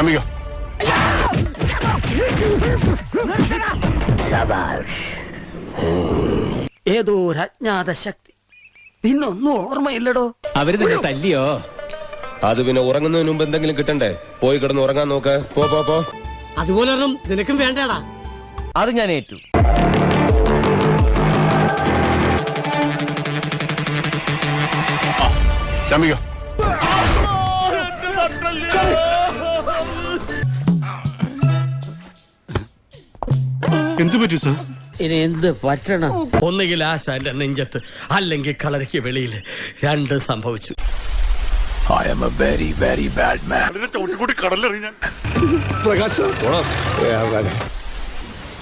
ശമിക്കോ. ഏതോ ഒരു അജ്ഞാത ശക്തി, പിന്നൊന്നും ഓർമ്മയില്ലടോ. അവര് നിന്നെ തല്ലിയോ? അത് പിന്നെ ഉറങ്ങുന്നതിന് മുമ്പ് എന്തെങ്കിലും കിട്ടണ്ടേ? പോയി കിടന്ന് ഉറങ്ങാൻ നോക്ക്. പോ. അതുപോലെ നിനക്കും വേണ്ടടാ. അത് ഞാൻ ഏറ്റു. ശമിക്കോ. എന്തു പറ്റി സാർ? ഇനി എന്ത് പറ്റണം? ഒന്നുകിൽ ആശാന്റെ നെഞ്ചത്ത്, അല്ലെങ്കിൽ കളരിക്ക് വെളിയിൽ. രണ്ട് സംഭവിച്ചു. I am a very, very bad man.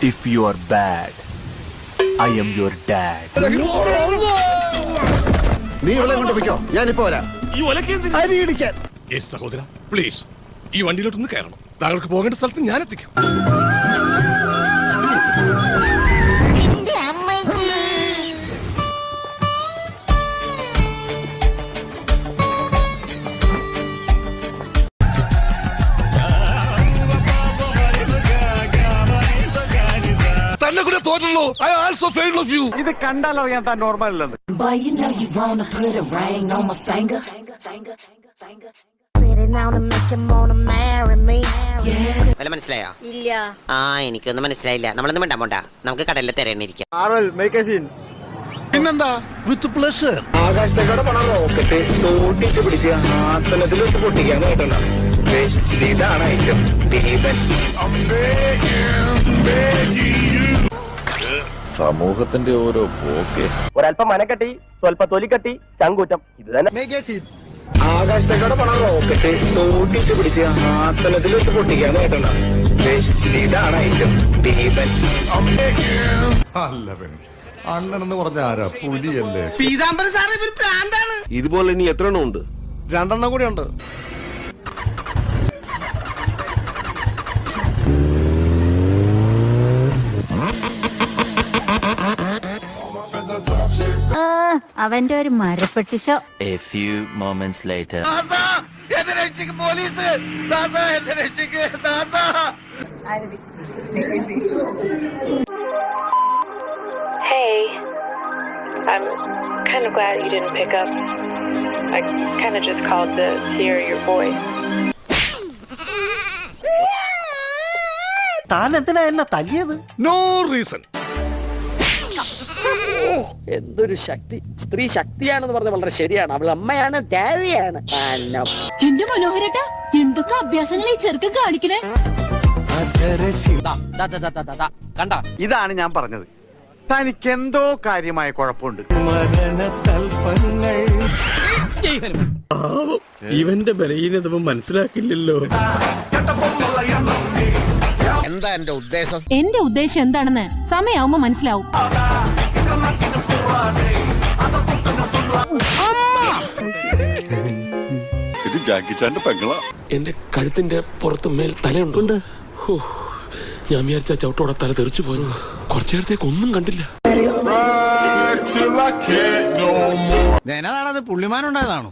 If you are bad, I am your dad. നീ ഇവളെ കൊണ്ട് പോയിക്കോ, ഞാനിപ്പോ വരാം. സഹോദര പ്ലീസ്, ഈ വണ്ടിയിലോട്ടൊന്ന് കയറണം. താങ്കൾക്ക് പോകേണ്ട സ്ഥലത്ത് ഞാൻ എത്തിക്കാം. തന്നെ കൂടെ തോറ്റുള്ളൂ. I also failed of you. ഇത് കണ്ടാലറിയാൻ താൻ നോർമൽ അല്ലെന്ന്. Boy, you know you wanna put a ring on my finger. Sitting down and make him wanna marry me. വല്ല മനസ്സിലായോ? ഇല്ല. എനിക്കൊന്നും മനസ്സിലായില്ല. നമ്മളൊന്നും വേണ്ട, നമുക്ക് കടലിൽ തിരയണിരിക്കാം. Marvel, make a scene. പിന്നെന്താ, വിത്ത് പ്ലഷർ. ആകാശത്തേക്കോടെ പണം റോക്കറ്റ് തോട്ടിട്ട് പിടിച്ച് ആസനത്തിൽ വെച്ച് പൊട്ടിക്കാൻ കേട്ടല്ലോ. ഇതാണ് ഐറ്റം. സമൂഹത്തിന്റെ ഓരോ പോക്കെ. ഒരല്പം മനക്കെട്ടി, സ്വല്പ തൊലിക്കട്ടി, ചങ്കൂറ്റം. ഇത് തന്നെ. ആകാശത്തേക്കോടെ പണം റോക്കറ്റ് തോട്ടിട്ട് പിടിച്ച് ആസനത്തിൽ വെച്ച് പൊട്ടിക്കാൻ കേട്ടല്ലോ. ഇതാണ് ഐറ്റം. അല്ല അണ്ണൻ എന്ന് പറഞ്ഞ ആരാ? പുലിയല്ലേ? പീതാംബരൻ സാറേ, ഇവര് പ്രാന്താണ്. ഇതുപോലെ ഇനി എത്ര എണ്ണം ഉണ്ട്? 2 എണ്ണം കൂടി ഉണ്ട്. അവന്റെ ഒരു മരപ്പെട്ടി show. A few moments later. Hey, I'm kind of glad you didn't pick up. I kind of just called to hear your voice. താൻ എന്തിനാ എന്നെ തല്ലിയത്? No reason. എന്തൊരു ശക്തി! സ്ത്രീ ശക്തിയാണെന്ന് പറഞ്ഞ വളരെ ശരിയാണ്. അവൾ അമ്മയാണ്, ദേവിയാണ്. എന്റെ മനോഹരേട്ടാ, എന്തൊക്കെ അഭ്യാസങ്ങൾ ഈ ചെറുക്കൻ കാണിക്കണേ. കണ്ട, ഇതാണ് ഞാൻ പറഞ്ഞത്. തനിക്ക് എന്തോ കാര്യമായ കുഴപ്പമുണ്ട്. ഇവന്റെ ബലഹീനത മനസ്സിലാക്കില്ലല്ലോ. എന്താ എന്റെ ഉദ്ദേശം? എന്റെ ഉദ്ദേശം എന്താണെന്ന് സമയാവുമ്പോ മനസ്സിലാവും. ഇത് ജാക്കിച്ചാന്റെ പെങ്ങളാ. എന്റെ കഴുത്തിന്റെ പുറത്ത് മേൽ തലയുണ്ട്. ഞാൻ വിചാരിച്ച ചവിട്ടോടെ തല തെറിച്ചു പോയി. കുറച്ചു നേരത്തേക്ക് ഒന്നും കണ്ടില്ല. ഞാനതാണത് പുള്ളിമാനുണ്ടായതാണോ?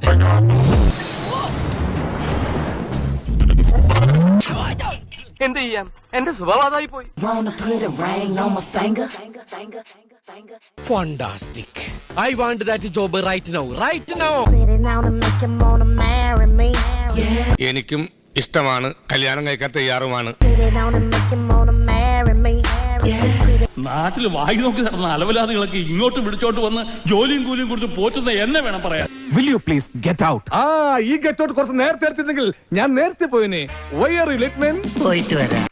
എന്ത് ചെയ്യാം, എന്റെ സ്വഭാവമായി പോയി. Wanna put a ring on my finger. Fantastic. I want that job right now. Sitting down and make him wanna marry me. എനിക്കും ഇഷ്ടമാണ്, കല്യാണം കഴിക്കാൻ തയ്യാറുമാണ്. Sitting down and make him wanna marry me. നാട്ടിൽ വായി നോക്കി നടന്ന അലവലാദികളൊക്കെ ഇങ്ങോട്ട് വിളിച്ചോട്ട് വന്ന് ജോലിയും കൂലിയും കൊടുത്ത് പോറ്റുന്ന എന്നെ വേണം പറയാൻ. Will you please get out? ഈ ഗെറ്റ് ഔട്ട് കുറച്ച് നേരത്തെ എടുത്തിരുന്നെങ്കിൽ ഞാൻ നേരത്തെ പോയിനെ. Why are you late, man? പോയിട്ട് വരാം.